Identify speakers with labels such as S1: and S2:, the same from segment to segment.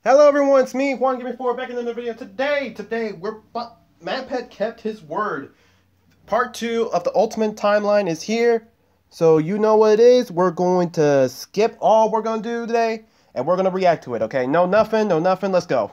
S1: Hello everyone, it's me, Juan Gaming 4, back in another video. Today, MadPet kept his word. Part 2 of the Ultimate Timeline is here. So you know what it is. We're going to skip all we're going to do today, and we're going to react to it, okay? No nothing, let's go.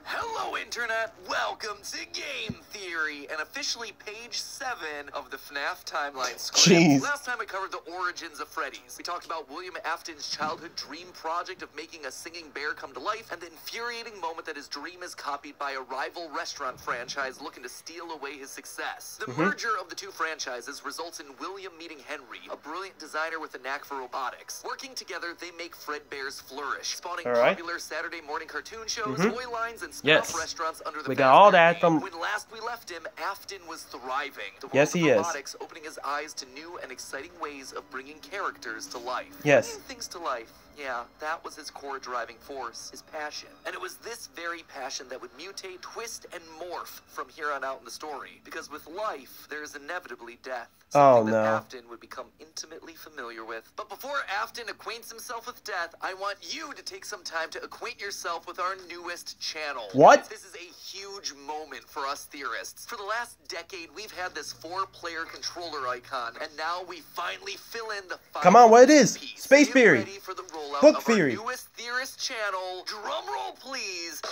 S2: Hello Internet, welcome to Game Theory, and officially page 7 of the FNAF timeline script.
S1: Jeez.
S2: Last time I covered the origins of Freddy's. We talked about William Afton's childhood dream project of making a singing bear come to life, and the infuriating moment that his dream is copied by a rival restaurant franchise looking to steal away his success. The merger of the two franchises results in William meeting Henry, a brilliant designer with a knack for robotics. Working together, they make Fredbear's flourish, spawning popular Saturday morning cartoon shows, toy lines, and restaurants under the
S1: we got all that from.
S2: When last we left him, Afton was thriving. The world
S1: yes, he
S2: of
S1: is.
S2: robotics opening his eyes to new and exciting ways of bringing characters to life.
S1: Yes.
S2: Bringing things to life. Yeah, that was his core driving force, his passion. And it was this very passion that would mutate, twist, and morph from here on out in the story. Because with life, there is inevitably death. Something that Afton would become intimately familiar with. But before Afton acquaints himself with death, I want you to take some time to acquaint yourself with our newest channel.
S1: What?
S2: This is a huge moment for us theorists. For the last decade, we've had this 4-player controller icon, and now we finally fill in the final.
S1: Come on, what it is?
S2: Piece.
S1: Space theory.
S2: Ready for the rollout
S1: Book
S2: of
S1: theory.
S2: Our newest theorist channel. Drum roll, please.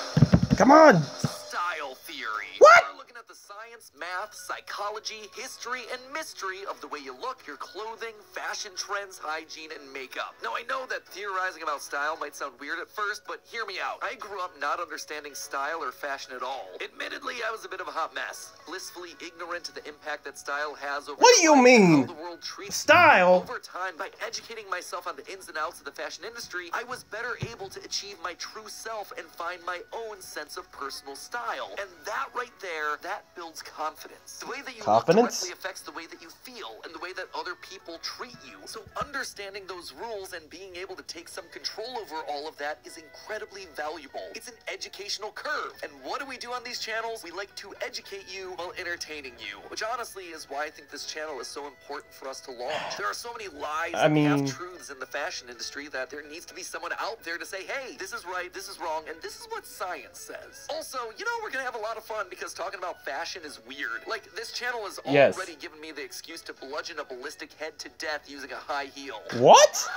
S1: Come on.
S2: Style theory.
S1: What?
S2: We're looking at the science, math, psychology, history, and mystery of the way you look, your clothing, fashion trends, hygiene, and makeup. Now, I know that theorizing about style might sound weird at first, but hear me out. I grew up not understanding style or fashion at all. Admittedly, I was a bit of a hot mess, blissfully ignorant to the impact that style has over
S1: what do you mean?
S2: how the world treats
S1: style?
S2: Over time, by educating myself on the ins and outs of the fashion industry, I was better able to achieve my true self and find my own sense of personal style. And that right there, that builds confidence. The way that you look directly affects the way that you feel and the way that other people treat you. So understanding those rules and being able to take some control over all of that is incredibly valuable. It's an educational curve. And what do we do on these channels? We like to educate you while entertaining you, which honestly is why I think this channel is so important for us to launch. There are so many lies and half-truths in the fashion industry that there needs to be someone out there to say, hey, this is right, this is wrong, and this is what science says. Also, you know, we're gonna have a lot of fun because talking about fashion is weird. Like, this channel has already given me the excuse to bludgeon a ballistic head to death using a high heel.
S1: What?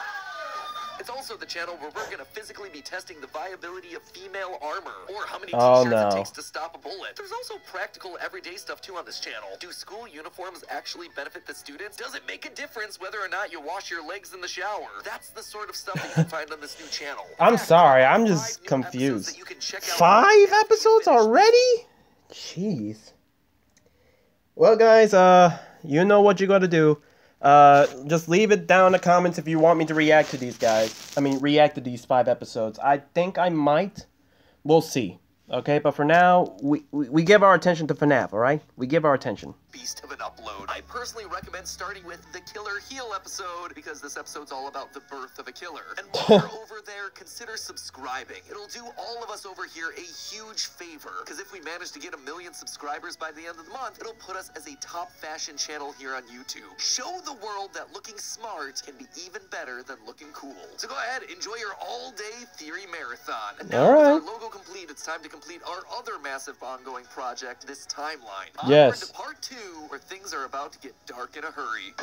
S2: It's also the channel where we're going to physically be testing the viability of female armor, or how many t-shirts it takes to stop a bullet. There's also practical everyday stuff too on this channel. Do school uniforms actually benefit the students? Does it make a difference whether or not you wash your legs in the shower? That's the sort of stuff that you can find on this new channel.
S1: I'm sorry, I'm just confused. 5 episodes already? Jeez. Well, guys, you know what you gotta do. Just leave it down in the comments if you want me to react to these guys. I mean, react to these 5 episodes. I think I might. We'll see. Okay, but for now, we give our attention to FNAF, alright? We give our attention.
S2: Beast of an upload. I personally recommend starting with the Killer Heel episode, because this episode's all about the birth of a killer. And while you're over there, consider subscribing. It'll do all of us over here a huge favor, because if we manage to get 1 million subscribers by the end of the month, it'll put us as a top fashion channel here on YouTube. Show the world that looking smart can be even better than looking cool. So go ahead, enjoy your all-day theory marathon. And now with our logo complete, it's time to complete our other massive ongoing project, this timeline. Onward to part 2, where things are about to get dark in a hurry.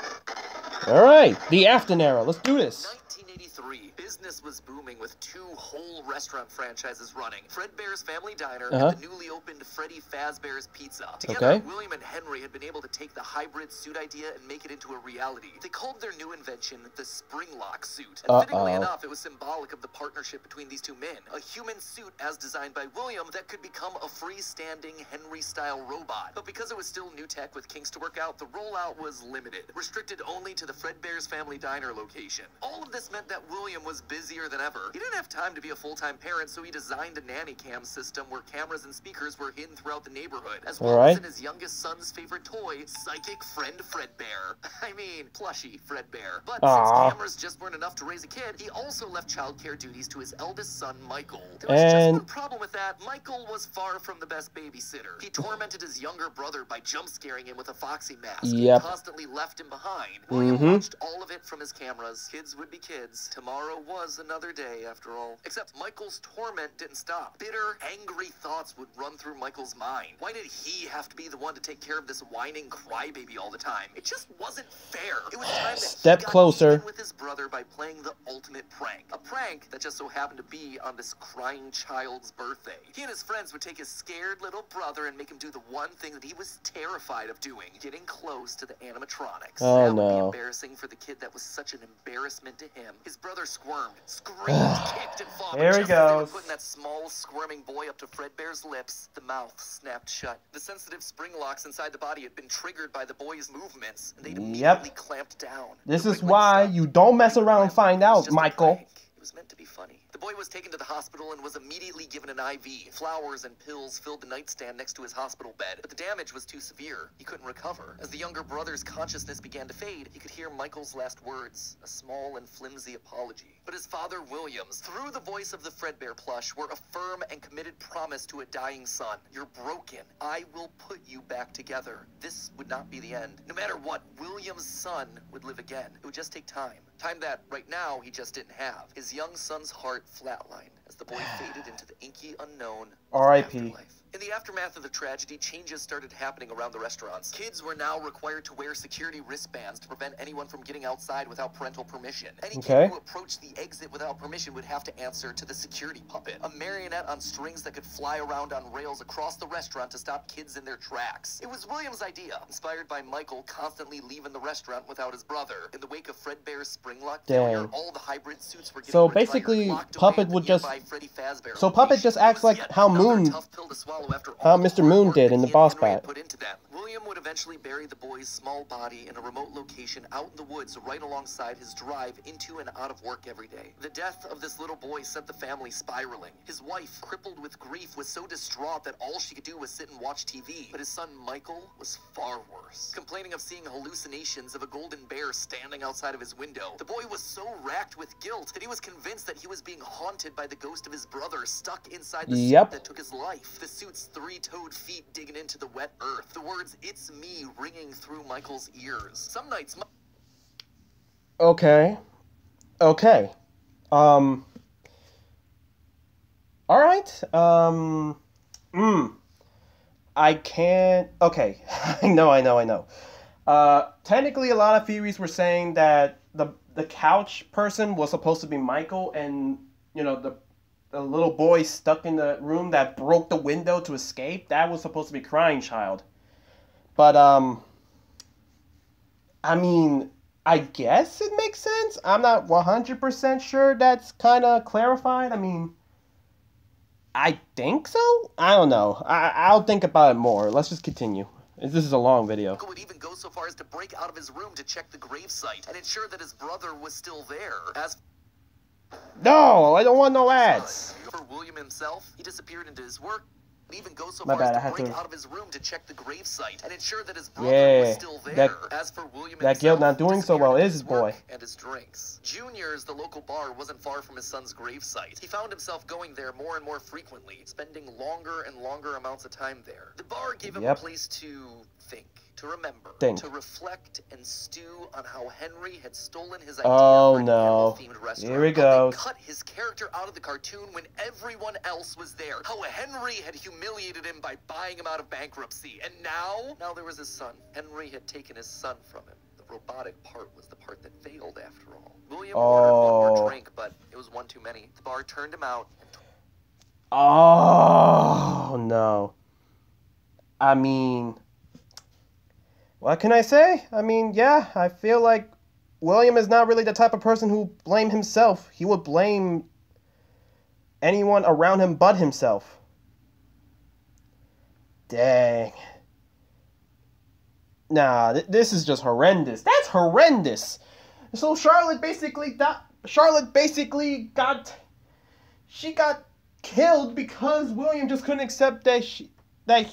S1: Alright, the Afton era. Let's do this.
S2: 1983, business was booming with 2 whole restaurant franchises running. Fredbear's Family Diner and the newly opened Freddy Fazbear's Pizza. Together, William and Henry had been able to take the hybrid suit idea and make it into a reality. They called their new invention the Springlock suit. And fittingly enough, it was symbolic of the partnership between these 2 men. A human suit as designed by William that could become a freestanding Henry-style robot. But because it was still new tech with kinks to work out, the rollout was limited, restricted only to the Fredbear's Family Diner location. All of this meant that William was busier than ever. He didn't have time to be a full-time parent, so he designed a nanny cam system where cameras and speakers were hidden throughout the neighborhood, as well as in his youngest son's favorite toy, Psychic Friend Fredbear. I mean, plushy Fredbear. But since cameras just weren't enough to raise a kid, he also left childcare duties to his eldest son, Michael. There was just one problem with that. Michael was far from the best babysitter. He tormented his younger brother by jump-scaring him with a foxy mask. He constantly left him behind. William watched all of it from his cameras. Kids would be kids. Tomorrow was another day, after all. Except Michael's torment didn't stop. Bitter, angry thoughts would run through Michael's mind. Why did he have to be the one to take care of this whining crybaby all the time? It just wasn't fair. It was time that
S1: Step
S2: he got
S1: closer.
S2: even with his brother by playing the ultimate prank. A prank that just so happened to be on this crying child's birthday. He and his friends would take his scared little brother and make him do the one thing that he was terrified of doing, getting close to the animatronics.
S1: Oh,
S2: that would be
S1: no.
S2: embarrassing for the kid that was such an embarrassment to him. His brother squirmed, screamed, kicked, and fought.
S1: Here he
S2: just as they were
S1: goes.
S2: putting that small, squirming boy up to Fredbear's lips, the mouth snapped shut. The sensitive spring locks inside the body had been triggered by the boy's movements, and they'd immediately clamped down.
S1: This is why you don't mess around and find out, Michael.
S2: It was meant to be funny. The boy was taken to the hospital and was immediately given an IV. Flowers and pills filled the nightstand next to his hospital bed, but the damage was too severe. He couldn't recover. As the younger brother's consciousness began to fade, he could hear Michael's last words, a small and flimsy apology. But his father, Williams, through the voice of the Fredbear plush, were a firm and committed promise to a dying son. You're broken. I will put you back together. This would not be the end. No matter what, Williams' son would live again. It would just take time. Time that, right now, he just didn't have. His young son's heart flatlined as the boy faded into the inky unknown of
S1: R.I.P.
S2: afterlife. In the aftermath of the tragedy, changes started happening around the restaurants. Kids were now required to wear security wristbands to prevent anyone from getting outside without parental permission. Any kid who approached the exit without permission would have to answer to the security puppet, a marionette on strings that could fly around on rails across the restaurant to stop kids in their tracks. It was Williams' idea, inspired by Michael constantly leaving the restaurant without his brother. In the wake of Fredbear's spring lock failure, all the hybrid suits were getting
S1: so
S2: retired,
S1: basically,
S2: locked
S1: Puppet
S2: away
S1: would just...
S2: Freddy Fazbear
S1: So Puppet just acts like how Moon... How Mr. Moon did in the boss bat.
S2: William would eventually bury the boy's small body in a remote location out in the woods right alongside his drive into and out of work every day. The death of this little boy sent the family spiraling. His wife, crippled with grief, was so distraught that all she could do was sit and watch TV. But his son Michael was far worse, complaining of seeing hallucinations of a golden bear standing outside of his window. The boy was so racked with guilt that he was convinced that he was being haunted by the ghost of his brother stuck inside the suit that took his life. The suit's three-toed feet digging into the wet earth. The words, "It's me," ringing through Michael's ears. Some nights...
S1: Okay. Alright. I can't... Okay. I know. Technically, a lot of theories were saying that the couch person was supposed to be Michael, and, you know, the little boy stuck in the room that broke the window to escape, that was supposed to be Crying Child. But, I mean, I guess it makes sense. I'm not 100% sure that's kind of clarified. I mean, I think so? I don't know. I'll think about it more. Let's just continue. This is a long video.
S2: Michael would even go so far as to break out of his room to check the gravesite and ensure that his brother was still there. As
S1: no, I don't want no ads.
S2: For William himself, he disappeared into his work. Even go so far as to break out of his room to check the gravesite and ensure that his brother was still there. As for William
S1: that guilt not doing so well is his boy.
S2: And his drinks. Junior's, the local bar, wasn't far from his son's gravesite. He found himself going there more and more frequently, spending longer and longer amounts of time there. The bar gave him a place to think, to remember, to reflect and stew on how Henry had stolen his idea for an animal-themed restaurant.
S1: Here we go.
S2: They cut his character out of the cartoon when everyone else was there. How Henry had humiliated him by buying him out of bankruptcy. And now there was his son. Henry had taken his son from him. The robotic part was the part that failed after all. William ordered one more drink, but it was one too many. The bar turned him out.
S1: Oh, no. I mean... what can I say? I mean, yeah, I feel like William is not really the type of person who blame himself. He would blame anyone around him but himself. Dang. Nah, this is just horrendous. That's horrendous. So Charlotte basically got killed because William just couldn't accept that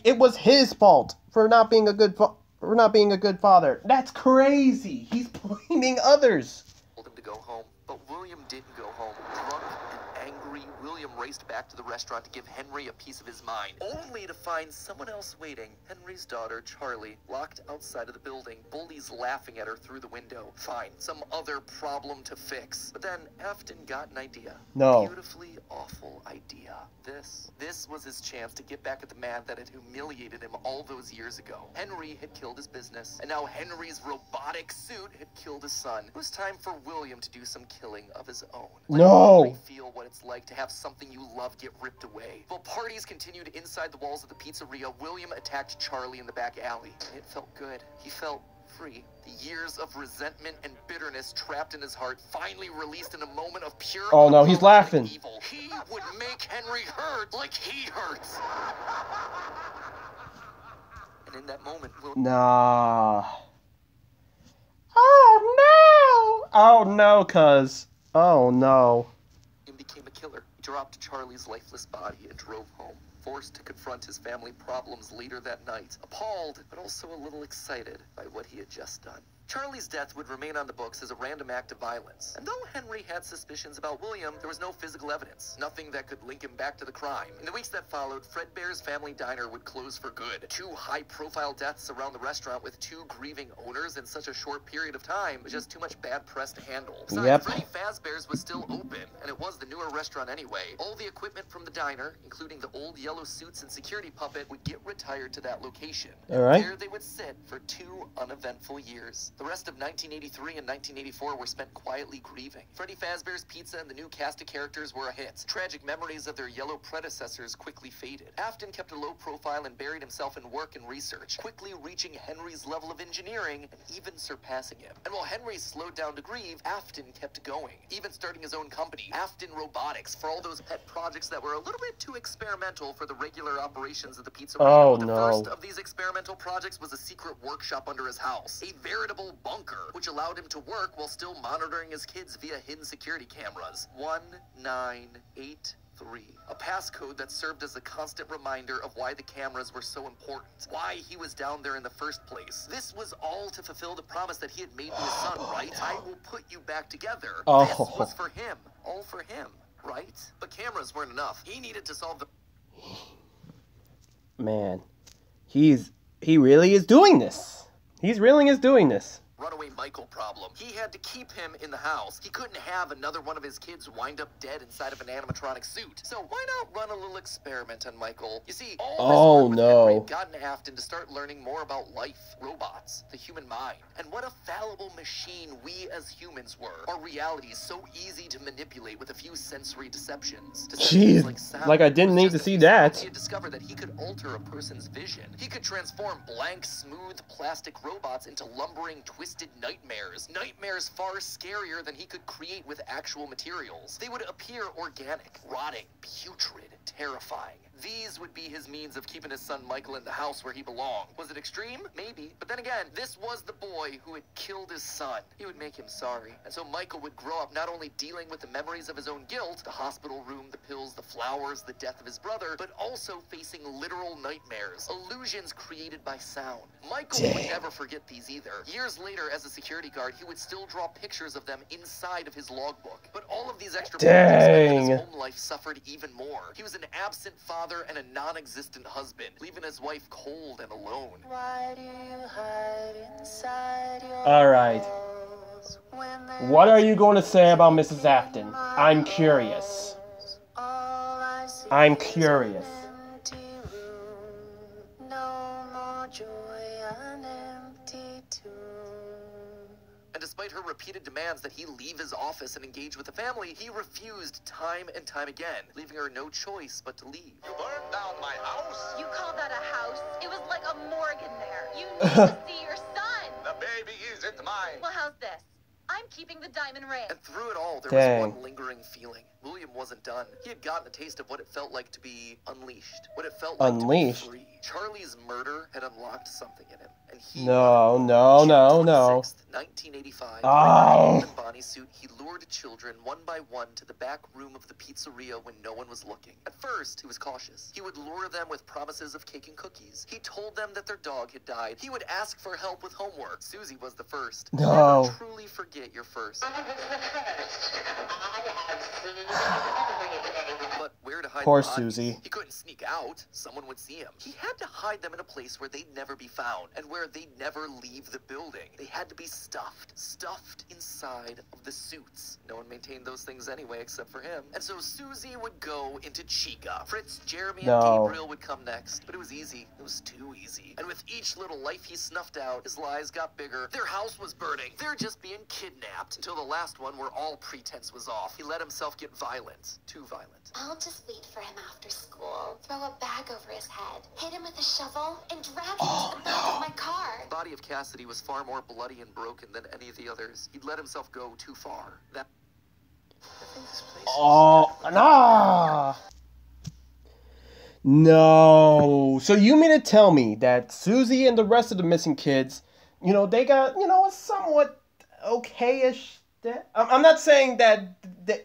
S1: it was his fault for not being a good father. That's crazy. He's blaming others.
S2: Told him to go home, but William didn't go home. Drunk and angry, William William raced back to the restaurant to give Henry a piece of his mind, only to find someone else waiting. Henry's daughter, Charlie, locked outside of the building, bullies laughing at her through the window. Fine, some other problem to fix. But then Afton got an idea.
S1: No.
S2: Beautifully awful idea. This was his chance to get back at the man that had humiliated him all those years ago. Henry had killed his business, and now Henry's robotic suit had killed his son. It was time for William to do some killing of his own.
S1: No!
S2: Feel what it's like to have something you love get ripped away. While parties continued inside the walls of the pizzeria, William attacked Charlie in the back alley. It felt good. He felt free. The years of resentment and bitterness trapped in his heart finally released in a moment of pure...
S1: Oh no, he's laughing.
S2: Evil. He would make Henry hurt like he hurts. And in that moment,
S1: Nah. Oh no! Oh no, cuz. Oh no.
S2: He became a killer. He dropped Charlie's lifeless body and drove home, forced to confront his family problems later that night, appalled, but also a little excited by what he had just done. Charlie's death would remain on the books as a random act of violence. And though Henry had suspicions about William, there was no physical evidence, nothing that could link him back to the crime. In the weeks that followed, Fredbear's Family Diner would close for good. 2 high-profile deaths around the restaurant with 2 grieving owners in such a short period of time was just too much bad press to handle. Besides, Freddy Fazbear's was still open, and it was the newer restaurant anyway. All the equipment from the diner, including the old yellow suits and security puppet, would get retired to that location.
S1: All right.
S2: There they would sit for 2 uneventful years. The rest of 1983 and 1984 were spent quietly grieving. Freddy Fazbear's Pizza and the new cast of characters were a hit. Tragic memories of their yellow predecessors quickly faded. Afton kept a low profile and buried himself in work and research, quickly reaching Henry's level of engineering and even surpassing him. And while Henry slowed down to grieve, Afton kept going, even starting his own company, Afton Robotics, for all those pet projects that were a little bit too experimental for the regular operations of the pizzeria.
S1: Oh,
S2: the
S1: no.
S2: first of these experimental projects was a secret workshop under his house, a veritable bunker, which allowed him to work while still monitoring his kids via hidden security cameras. 1983. A passcode that served as a constant reminder of why the cameras were so important, why he was down there in the first place. This was all to fulfill the promise that he had made to his son, right? I will put you back together.
S1: Oh.
S2: This was for him. All for him, right? But cameras weren't enough. He needed to solve the...
S1: Man, he really is doing this. He's really is doing this.
S2: Runaway Michael problem. He had to keep him in the house. He couldn't have another one of his kids wind up dead inside of an animatronic suit. So why not run a little experiment on Michael? You see, all this work with Henry had gotten Afton to start learning more about life, robots, the human mind, and what a fallible machine we as humans were. Our reality is so easy to manipulate with a few sensory deceptions.
S1: Jeez, like I didn't need to see that.
S2: He had discovered that he could alter a person's vision. He could transform blank, smooth plastic robots into lumbering, twisted nightmares. Nightmares far scarier than he could create with actual materials. They would appear organic, rotting, putrid, terrifying. These would be his means of keeping his son Michael in the house where he belonged. Was it extreme? Maybe. But then again, this was the boy who had killed his son. He would make him sorry. And so Michael would grow up not only dealing with the memories of his own guilt, the hospital room, the pills, the flowers, the death of his brother, but also facing literal nightmares, illusions created by sound. Michael would never forget these either. Years later, as a security guard, he would still draw pictures of them inside of his logbook. But all of these extra memories meant that his home life suffered even more. He was an absent father and a non-existent husband, leaving his wife cold and alone. Why do you hide inside your
S1: Alright. What are you going to say about Mrs. Afton? I'm curious. I'm curious.
S2: And despite her repeated demands that he leave his office and engage with the family, he refused time and time again, leaving her no choice but to leave.
S3: You burned down my house?
S4: You call that a house? It was like a morgue in there. You need to see your son.
S3: The baby isn't mine.
S4: Well, how's this? I'm keeping the diamond ring.
S2: And through it all, there was one lingering feeling. William wasn't done. He had gotten a taste of what it felt like to be unleashed. What it felt like to be free. Charlie's murder had unlocked something in him. And he...
S1: No.
S2: June 26th, 1985.
S1: Oh.
S2: In Bonnie's suit, he lured children one by one to the back room of the pizzeria when no one was looking. At first, he was cautious. He would lure them with promises of cake and cookies. He told them that their dog had died. He would ask for help with homework. Susie was the first.
S1: No.
S2: Never truly forget your first. But hide
S1: Poor
S2: the bodies.
S1: Susie.
S2: He couldn't sneak out. Someone would see him. He had to hide them in a place where they'd never be found and where they'd never leave the building. They had to be stuffed inside of the suits. No one maintained those things anyway except for him. And so Susie would go into Chica. Fritz, Jeremy, and Gabriel would come next. But it was easy. It was too easy. And with each little life he snuffed out, his lies got bigger. Their house was burning. They're just being kidnapped. Until the last one where all pretense was off. He let himself get violent. Too violent.
S5: I'll just wait for him after school. Throw a bag over his head. Hit him with a shovel and drag him to the back of my car.
S2: The body of Cassidy was far more bloody and broken than any of the others. He'd let himself go too far. I think this place
S1: nah. No. So you mean to tell me that Susie and the rest of the missing kids, you know, they got, you know, a somewhat okay-ish death? I'm not saying that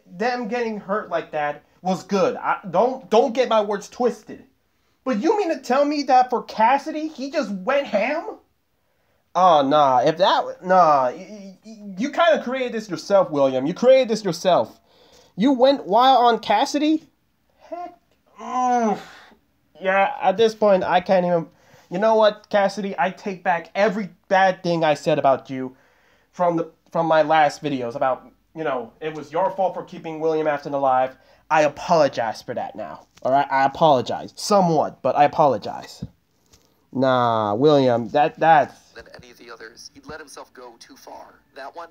S1: them getting hurt like that was good. Don't get my words twisted. But you mean to tell me that for Cassidy, he just went ham? Oh, nah. You kind of created this yourself, William. You created this yourself. You went wild on Cassidy? Heck. Yeah, at this point, I can't even... You know what, Cassidy? I take back every bad thing I said about you from my last videos about, you know, it was your fault for keeping William Afton alive. I apologize for that now. Alright? I apologize. Somewhat, but I apologize. Nah, William, that's...
S2: than any of the others. He'd let himself go too far. That one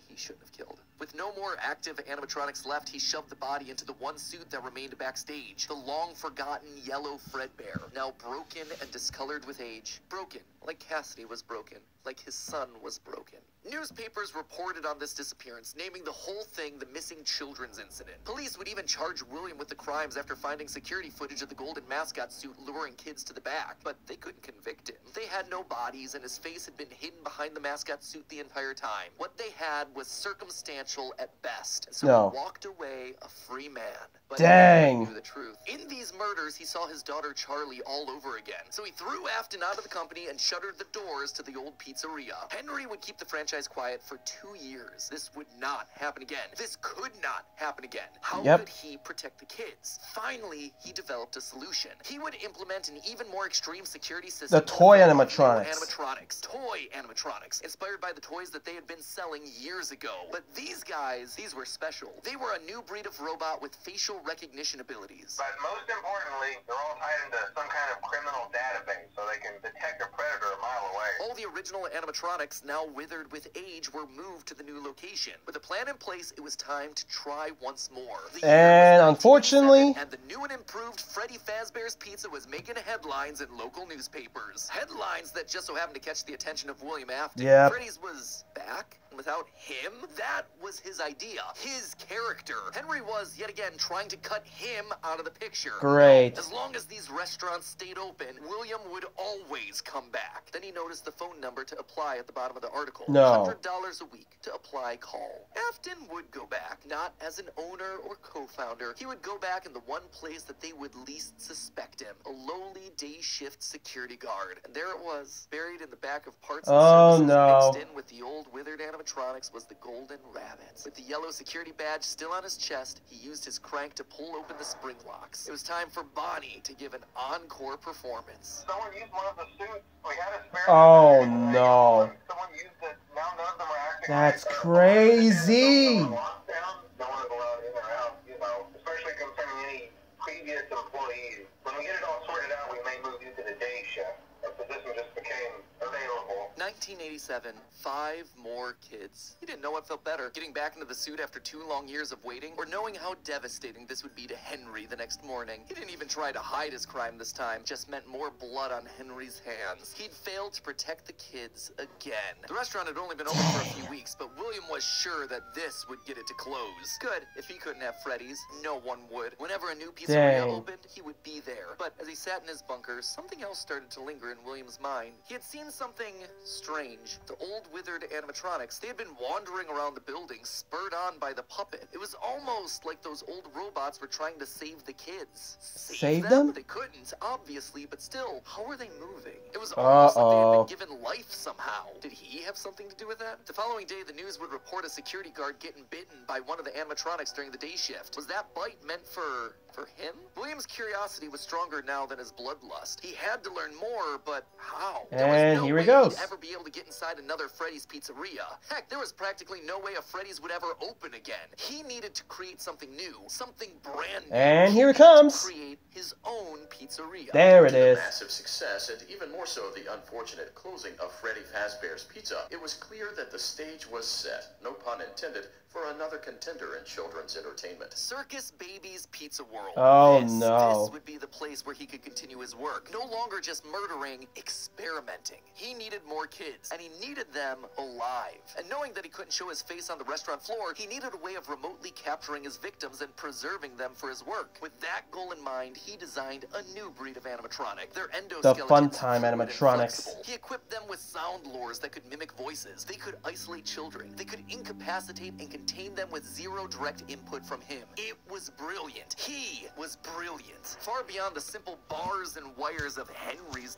S2: he shouldn't have killed. With no more active animatronics left, he shoved the body into the one suit that remained backstage. The long-forgotten yellow Fredbear, now broken and discolored with age. Broken, like Cassidy was broken, like his son was broken. Newspapers reported on this disappearance, naming the whole thing the missing children's incident. Police would even charge William with the crimes after finding security footage of the golden mascot suit luring kids to the back, but they couldn't convict him. They had no bodies, and his face had been hidden behind the mascot suit the entire time. What they had was circumstantial at best, so he walked away a free man. But
S1: dang.
S2: He knew the truth. In these murders, he saw his daughter Charlie all over again, so he threw Afton out of the company and shuttered the doors to the old pizzeria. Henry would keep the franchise quiet for 2 years. This would not happen again. This could not happen again. How could he protect the kids? Finally, he developed a solution. He would implement an even more extreme security system.
S1: The toy animatronics.
S2: Toy animatronics. Inspired by the toys that they had been selling years ago. But these guys, these were special. They were a new breed of robot with facial recognition abilities.
S3: But most importantly, they're all tied into some kind of criminal database, so they can detect a predator a mile away.
S2: All the original animatronics, now withered with age, were moved to the new location. With a plan in place, it was time to try once more.
S1: And unfortunately,
S2: and the new and improved Freddy Fazbear's Pizza was making headlines in local newspapers. Headlines that just so happened to catch the attention of William Afton. Freddy's was back. Without him, that was his idea, his character. Henry was, yet again, trying to cut him out of the picture.
S1: Great.
S2: As long as these restaurants stayed open, William would always come back. Then he noticed the phone number to apply at the bottom of the article. $100 a week to apply call. Afton would go back, not as an owner or co-founder. He would go back in the one place that they would least suspect him, a lowly day shift security guard. And there it was, buried in the back of parts and services mixed in with the old withered animatronics was the golden rabbit. With the yellow security badge still on his chest, he used his crank to pull open the spring locks. It was time for Bonnie to give an encore performance.
S3: Someone used one of the suits. We had a spare.
S1: Oh no.
S3: Someone used it. Now none of them are acting.
S1: That's crazy.
S3: No one is allowed in or out, you know, especially concerning any previous employees. When we get it all sorted out, we may move you to the day shift. The position just became available.
S2: 1987, 5 more kids. He didn't know what felt better, getting back into the suit after 2 long years of waiting, or knowing how devastating this would be to Henry the next morning. He didn't even try to hide his crime this time, just meant more blood on Henry's hands. He'd failed to protect the kids again. The restaurant had only been open for a few weeks, but William was sure that this would get it to close. Good, if he couldn't have Freddy's, no one would. Whenever a new pizzeria opened, he would be there. But as he sat in his bunker, something else started to linger in William's mind. He had seen something strange strange. The old withered animatronics, they had been wandering around the building, spurred on by the puppet. It was almost like those old robots were trying to save the kids.
S1: Save them?
S2: They couldn't, obviously, but still, how were they moving? It was almost like they had been given life somehow. Did he have something to do with that? The following day, the news would report a security guard getting bitten by one of the animatronics during the day shift. Was that bite meant for him? William's curiosity was stronger now than his bloodlust. He had to learn more, but how?
S1: And here he goes.
S2: He'd ever be able to get inside another Freddy's Pizzeria. Heck, there was practically no way a Freddy's would ever open again. He needed to create something new, something brand new.
S1: And here it comes.
S2: Create his own pizzeria.
S1: There it is.
S6: Massive success, and even more so the unfortunate closing of Freddy Fazbear's Pizza. It was clear that the stage was set, no pun intended, for another contender in children's entertainment.
S2: Circus Baby's Pizza World.
S1: Oh no.
S2: This would be the place where he could continue his work. No longer just murdering, experimenting. He needed more kids, and he needed them alive. And knowing that he couldn't show his face on the restaurant floor, he needed a way of remotely capturing his victims and preserving them for his work. With that goal in mind, he designed a new breed of animatronic. Their endoskeletons.
S1: The Funtime animatronics.
S2: He equipped them with sound lures that could mimic voices. They could isolate children. They could incapacitate and contain them with zero direct input from him. It was brilliant. He was brilliant. Far beyond the simple bars and wires of Henry's.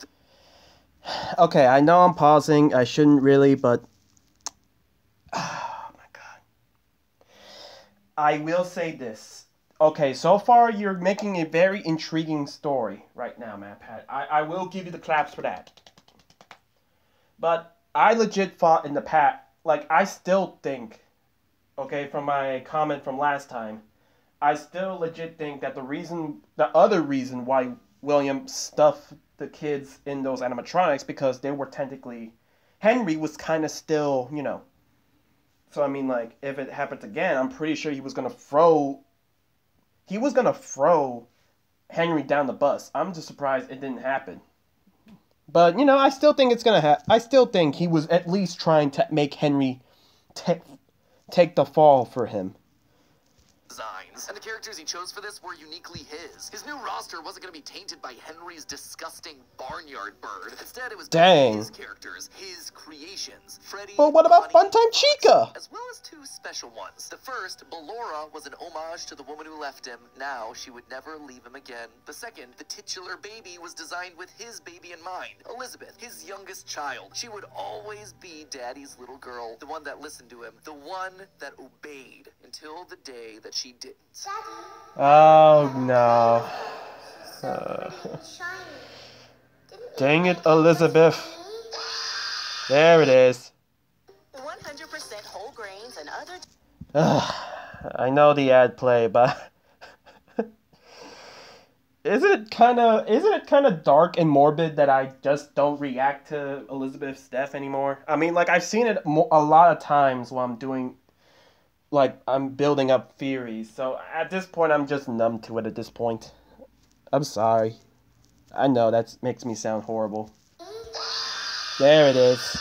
S1: Okay, I know I'm pausing. I shouldn't really, but... Oh my god. I will say this. Okay, so far you're making a very intriguing story right now, MatPat. I will give you the claps for that. But I legit thought in the past, like, I still think, okay, from my comment from last time, I still legit think that the other reason why William stuffed the kids in those animatronics, because they were technically, Henry was kind of still, you know. So I mean, like, if it happens again, I'm pretty sure he was gonna throw Henry down the bus. I'm just surprised it didn't happen. But you know, I still think it's gonna happen. I still think he was at least trying to make Henry take the fall for him.
S2: Designs. And the characters he chose for this were uniquely his. His new roster wasn't going to be tainted by Henry's disgusting barnyard bird. Instead, it was his characters, his creations. Freddy,
S1: but what about Funtime Chica?
S2: As well as two special ones. The first, Ballora, was an homage to the woman who left him. Now she would never leave him again. The second, the titular baby, was designed with his baby in mind. Elizabeth, his youngest child. She would always be Daddy's little girl. The one that listened to him. The one that obeyed until the day that she didn't.
S1: Oh no. Dang it, Elizabeth. There it is.
S7: 100% whole grains and other.
S1: I know the ad play, but isn't it kind of dark and morbid that I just don't react to Elizabeth's death anymore? I mean, like, I've seen it a lot of times while I'm doing, like, I'm building up theories. So at this point, I'm just numb to it at this point. I'm sorry. I know that makes me sound horrible. There it is.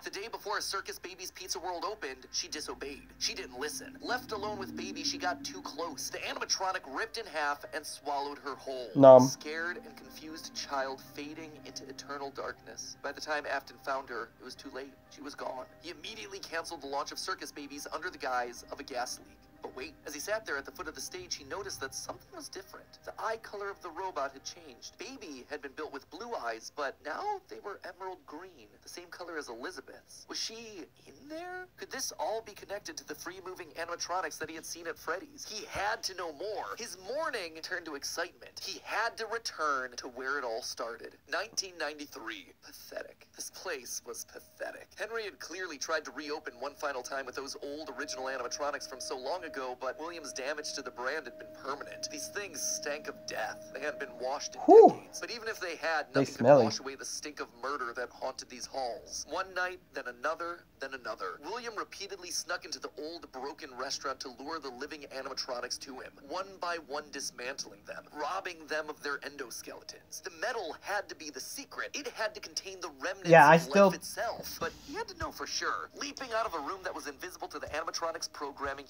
S2: The day before Circus Baby's Pizza World opened, she disobeyed. She didn't listen. Left alone with Baby, she got too close. The animatronic ripped in half and swallowed her whole.
S1: Numb.
S2: Scared and confused child fading into eternal darkness. By the time Afton found her, it was too late. She was gone. He immediately canceled the launch of Circus Babies under the guise of a gas leak. But wait, as he sat there at the foot of the stage, he noticed that something was different. The eye color of the robot had changed. Baby had been built with blue eyes, but now they were emerald green, the same color as Elizabeth's. Was she in there? Could this all be connected to the free-moving animatronics that he had seen at Freddy's? He had to know more. His mourning turned to excitement. He had to return to where it all started. 1993. Pathetic. This place was pathetic. Henry had clearly tried to reopen one final time with those old original animatronics from so long ago, but William's damage to the brand had been permanent. These things stank of death. They hadn't been washed in decades. But even if they had, nothing could wash away the stink of murder that haunted these halls. One night, then another, then another. William repeatedly snuck into the old broken restaurant to lure the living animatronics to him, one by one dismantling them, robbing them of their endoskeletons. The metal had to be the secret. It had to contain the remnants of life itself. But he had to know for sure. Leaping out of a room that was invisible to the animatronics programming...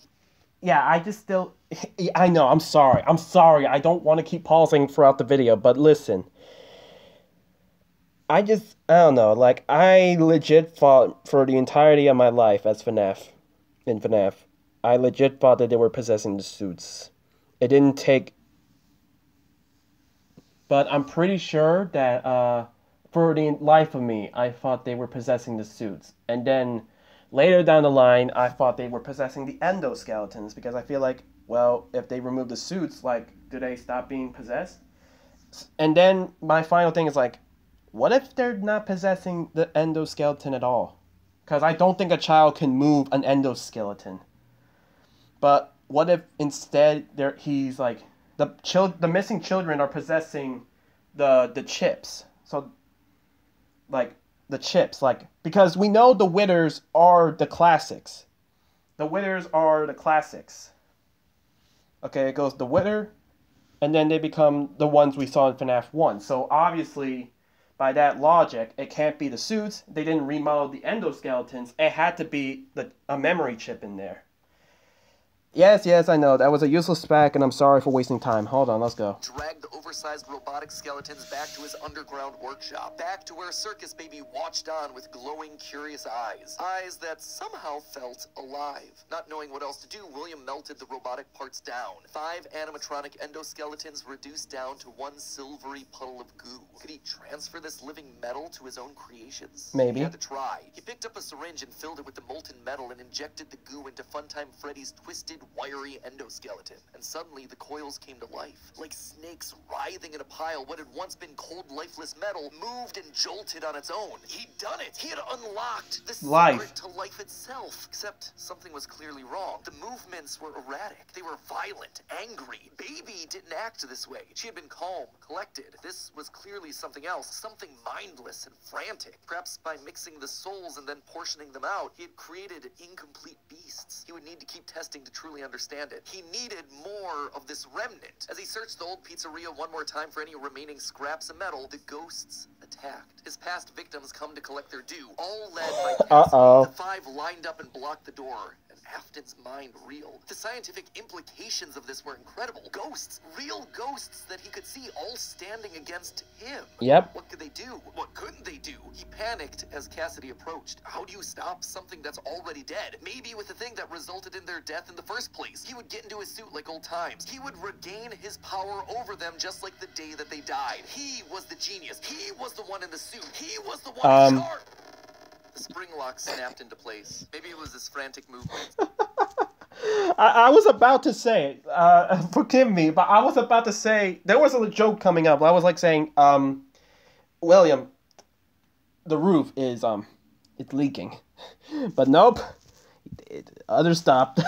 S1: Yeah, I know, I'm sorry. I don't want to keep pausing throughout the video, but listen. I don't know, like, I legit thought for the entirety of my life as in FNAF, I legit thought that they were possessing the suits. It didn't take, but I'm pretty sure that, for the life of me, I thought they were possessing the suits. And then, later down the line, I thought they were possessing the endoskeletons, because I feel like, well, if they remove the suits, like, do they stop being possessed? And then, my final thing is like, what if they're not possessing the endoskeleton at all? Because I don't think a child can move an endoskeleton. But what if instead he's like the missing children are possessing the chips? So like the chips, like, because we know the Witters are the classics. The Witters are the classics. Okay, it goes the Witter, and then they become the ones we saw in FNAF 1. So obviously, by that logic, it can't be the suits. They didn't remodel the endoskeletons. It had to be a memory chip in there. Yes, I know. That was a useless spec, and I'm sorry for wasting time. Hold on, let's go.
S2: Drag the oversized robotic skeletons back to his underground workshop. Back to where Circus Baby watched on with glowing, curious eyes. Eyes that somehow felt alive. Not knowing what else to do, William melted the robotic parts down. 5 animatronic endoskeletons reduced down to 1 silvery puddle of goo. Could he transfer this living metal to his own creations?
S1: Maybe.
S2: He had to try. He picked up a syringe and filled it with the molten metal and injected the goo into Funtime Freddy's twisted, wiry endoskeleton, and suddenly the coils came to life. Like snakes writhing in a pile, what had once been cold, lifeless metal moved and jolted on its own. He'd done it! He had unlocked the secret to life itself. Except something was clearly wrong. The movements were erratic. They were violent, angry. Baby didn't act this way. She had been calm, collected. This was clearly something else, something mindless and frantic. Perhaps by mixing the souls and then portioning them out, he had created incomplete beasts. He would need to keep testing to truly understand it. He needed more of this remnant. As he searched the old pizzeria one more time for any remaining scraps of metal, the ghosts attacked. His past victims come to collect their due, all led by Cassidy. The 5 lined up and blocked the door, and Afton's mind reeled. The scientific implications of this were incredible. Ghosts, real ghosts that he could see, all standing against him.
S1: Yep.
S2: What could they do? What couldn't they do? He panicked as Cassidy approached. How do you stop something that's already dead? Maybe with the thing that resulted in their death in the first place. He would get into his suit like old times. He would regain his power over them just like the day that they died. He was the genius. He was the one in the suit. He was the one in charge. The spring lock snapped into place. Maybe it was his frantic movement.
S1: I was about to say, forgive me, but I was about to say, there was a joke coming up. I was like saying, William, the roof is, it's leaking. But nope, others stopped.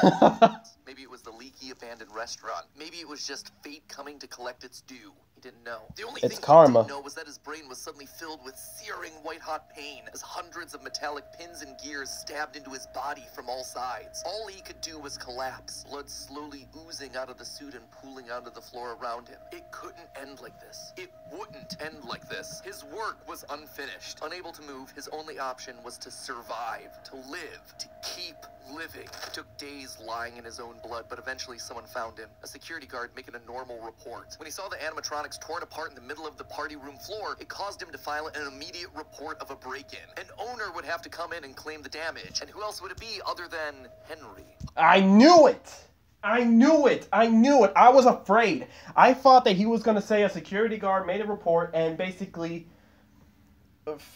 S2: Maybe it was the leaky abandoned restaurant. Maybe it was just fate coming to collect its due. He didn't know. The only thing
S1: karma.
S2: He didn't know was that his brain was suddenly filled with searing white-hot pain as hundreds of metallic pins and gears stabbed into his body from all sides. All he could do was collapse, blood slowly oozing out of the suit and pooling onto the floor around him. It couldn't end like this. It wouldn't end like this. His work was unfinished. Unable to move, his only option was to survive, to live, to keep living. It took days lying in his own blood, but eventually someone found him. A security guard making a normal report. When he saw the animatronics torn apart in the middle of the party room floor, it caused him to file an immediate report of a break-in. An owner would have to come in and claim the damage. And who else would it be other than Henry?
S1: I knew it! I knew it! I was afraid. I thought that he was going to say a security guard made a report and basically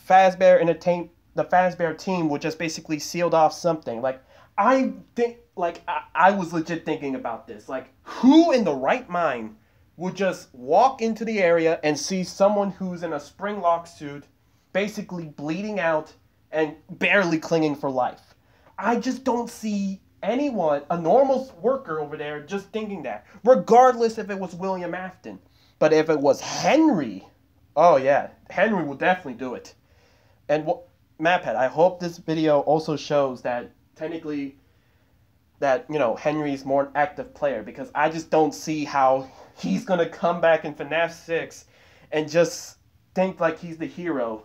S1: Fazbear Entertainment, the Fazbear team would just basically sealed off something. Like, I think, like, I was legit thinking about this. Like, who in the right mind would just walk into the area and see someone who's in a spring lock suit basically bleeding out and barely clinging for life? I just don't see anyone, a normal worker over there, just thinking that. Regardless if it was William Afton. But if it was Henry, oh yeah, Henry will definitely do it. And MapHead, I hope this video also shows that technically that, you know, Henry's more an active player, because I just don't see how he's going to come back in FNAF 6 and just think like he's the hero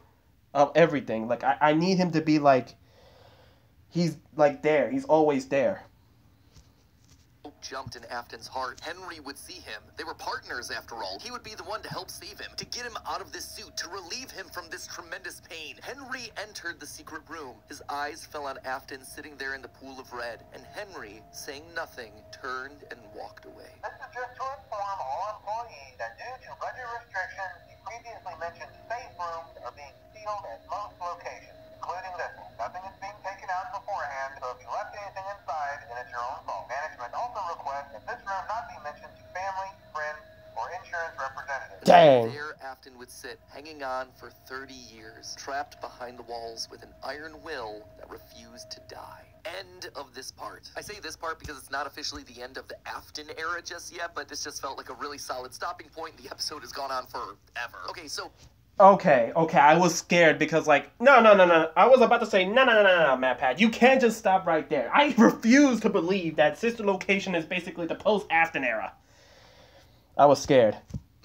S1: of everything. Like, I need him to be like, he's like there. He's always there.
S2: jumped in Afton's heart. Henry would see him. They were partners after all. He would be the one to help save him, to get him out of this suit, to relieve him from this tremendous pain. Henry entered the secret room. His eyes fell on Afton sitting there in the pool of red, and Henry, saying nothing, turned and walked away.
S3: This is just to inform all employees that due to budget restrictions, the previously mentioned safe rooms are being sealed at most locations, including this one. Nothing is being taken out beforehand, so if you left anything inside, then it's your own fault. Management also requests that this room not be mentioned to family, friends, or insurance representatives.
S1: Dang.
S2: There Afton would sit, hanging on for 30 years, trapped behind the walls with an iron will that refused to die. End of this part. I say this part because it's not officially the end of the Afton era just yet, but this just felt like a really solid stopping point. The episode has gone on forever. Okay, so...
S1: Okay, I was scared because, like, no. I was about to say, no, MatPat. You can't just stop right there. I refuse to believe that Sister Location is basically the post-Afton era. I was scared.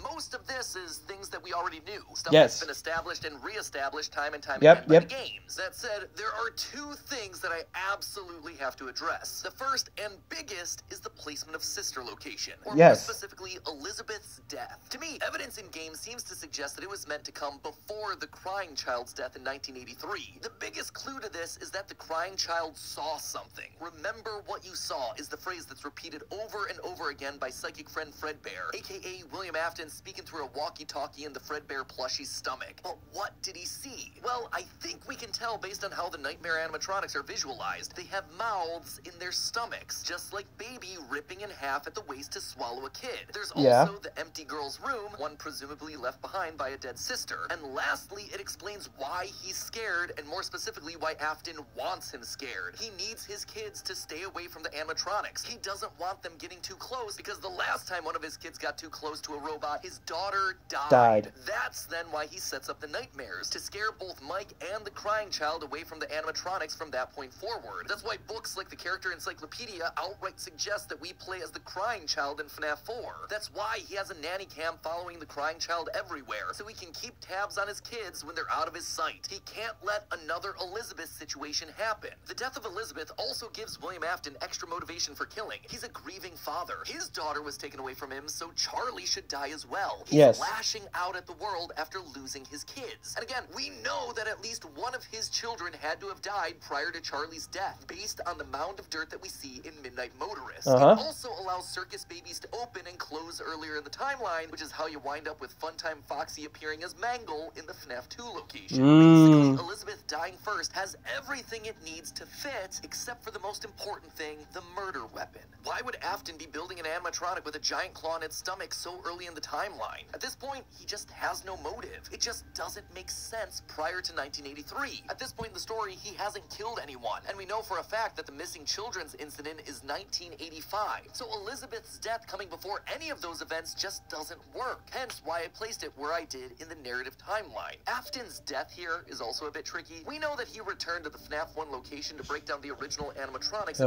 S2: Most of this is things that we already knew. Stuff
S1: Yes.
S2: that's been established and re-established time and time again by the games. That said, there are two things that I absolutely have to address. The first and biggest is the placement of Sister Location, or more specifically, Elizabeth's death. To me, evidence in games seems to suggest that it was meant to come before the crying child's death in 1983. The biggest clue to this is that the crying child saw something. Remember what you saw is the phrase that's repeated over and over again by psychic friend Fredbear, aka William Afton, speaking through a walkie-talkie in the Fredbear plushie's stomach. But what did he see? Well, I think we can tell based on how the nightmare animatronics are visualized. They have mouths in their stomachs, just like Baby ripping in half at the waist to swallow a kid. There's also the empty girl's room, one presumably left behind by a dead sister. And lastly, it explains why he's scared, and more specifically, why Afton wants him scared. He needs his kids to stay away from the animatronics. He doesn't want them getting too close, because the last time one of his kids got too close to a robot, his daughter died. That's then why he sets up the nightmares, to scare both Mike and the crying child away from the animatronics from that point forward. That's why books like the Character Encyclopedia outright suggest that we play as the crying child in FNAF 4. That's why he has a nanny cam following the crying child everywhere, so he can keep tabs on his kids when they're out of his sight. He can't let another Elizabeth situation happen. The death of Elizabeth also gives William Afton extra motivation for killing. He's a grieving father. His daughter was taken away from him, so Charlie should die as well. He's lashing out at the world after losing his kids. And again, we know that at least one of his children had to have died prior to Charlie's death, based on the mound of dirt that we see in Midnight Motorist. It also allows circus babies to open and close earlier in the timeline, which is how you wind up with Funtime Foxy appearing as Mangle in the FNAF 2 location. Basically, Elizabeth dying first has everything it needs to fit, except for the most important thing, the murder weapon. Why would Afton be building an animatronic with a giant claw in its stomach so early in the timeline? At this point, he just has no motive. It just doesn't make sense prior to 1983. At this point in the story, he hasn't killed anyone, and we know for a fact that the missing children's incident is 1985. So Elizabeth's death coming before any of those events just doesn't work. Hence why I placed it where I did in the narrative timeline. Afton's death here is also a bit tricky. We know that he returned to the FNAF 1 location to break down the original animatronics.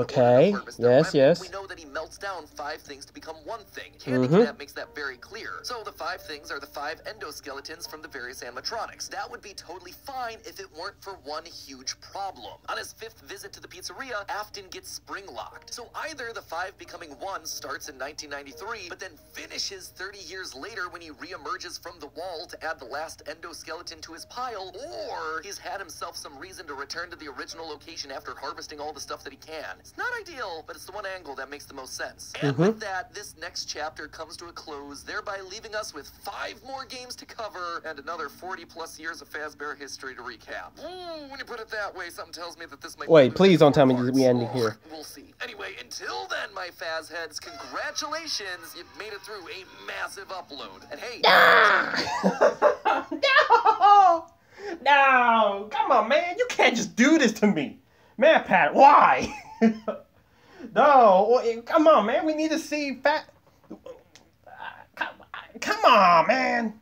S1: Yes.
S2: We know that he melts down 5 things to become one thing. Candy Cat makes that very clear. So the 5 things are the 5 endoskeletons from the various animatronics. That would be totally fine if it weren't for one huge problem. On his 5th visit to the pizzeria, Afton gets spring-locked. So either the 5 becoming 1 starts in 1993, but then finishes 30 years later when he re-emerges from the wall to add the last endoskeleton to his pile, or he's had himself some reason to return to the original location after harvesting all the stuff that he can. It's not ideal, but it's the one angle that makes the most sense. And with that, this next chapter comes to a close, thereby leaving us with 5 more games to cover and another 40+ years of Fazbear history to recap. Ooh, when you put it that way, something tells me that this might
S1: Wait, please don't tell me we ending here.
S2: We'll see. Anyway, until then, my Faz heads, congratulations, you've made it through a massive upload. And hey...
S1: No! Come on, man, you can't just do this to me. MatPat, why? No, come on, man, we need to see Come on, man.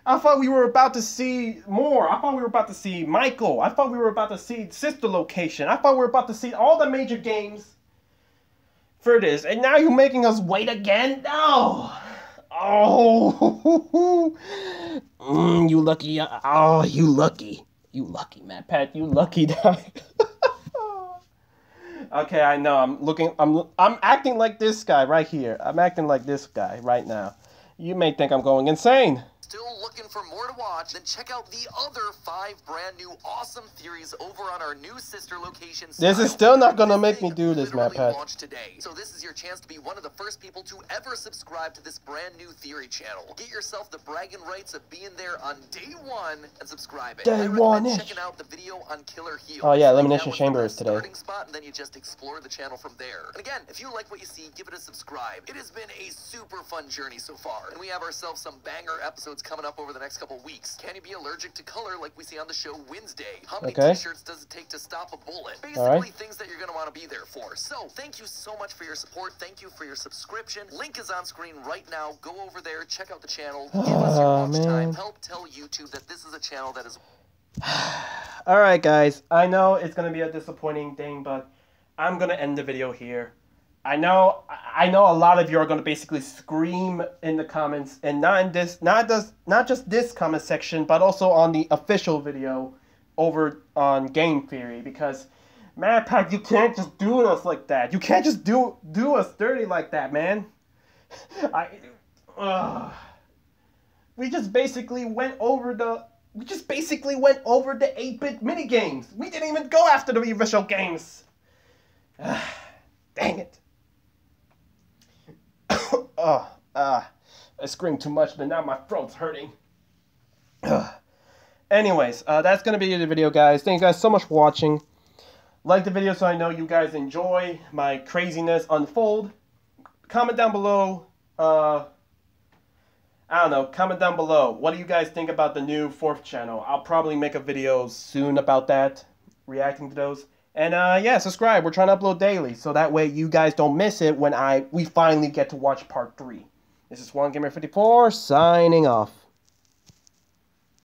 S1: I thought we were about to see more. I thought we were about to see Michael. I thought we were about to see Sister Location. I thought we were about to see all the major games for this. And now you're making us wait again? No. Oh. You lucky. Oh, you lucky. You lucky, MatPat. You lucky, dog. Okay, I know. I'm acting like this guy right here. I'm acting like this guy right now. You may think I'm going insane.
S2: Still looking for more to watch? Then check out the other 5 brand new awesome theories over on our new sister locations.
S1: This is still not gonna make me do this, MatPat.
S2: Launched today. So this is your chance to be one of the first people to ever subscribe to this brand new theory channel. Get yourself the bragging rights of being there on day 1 and subscribe it.
S1: Day 1.
S2: Checking out the video on Killer Heel.
S1: Oh yeah, Elimination Chamber is today.
S2: Spot, and then you just explore the channel from there. And again, if you like what you see, give it a subscribe. It has been a super fun journey so far, and we have ourselves some banger episodes coming up over the next couple weeks. Can you be allergic to color like we see on the show Wednesday? How many t-shirts does it take to stop a bullet? Basically things that you're going to want to be there for. So thank you so much for your support. Thank you for your subscription. Link is on screen right now. Go over there, check out the channel, give us your watch time, help tell YouTube that this is a channel that is...
S1: Alright guys, I know it's going to be a disappointing thing, but I'm going to end the video here. I know a lot of you are going to basically scream in the comments, and not just this comment section, but also on the official video over on Game Theory, because MatPat, you can't just do us like that. You can't just do us dirty like that, man. We just basically went over the 8-bit minigames. We didn't even go after the official games. Dang it. I screamed too much, but now my throat's hurting. Anyways, that's going to be the video, guys. Thank you guys so much for watching. Like the video so I know you guys enjoy my craziness unfold. Comment down below, I don't know, comment down below. What do you guys think about the new 4th channel? I'll probably make a video soon about that, reacting to those. And yeah, subscribe. We're trying to upload daily, so that way you guys don't miss it when we finally get to watch part 3. This is OneGamer54 signing off.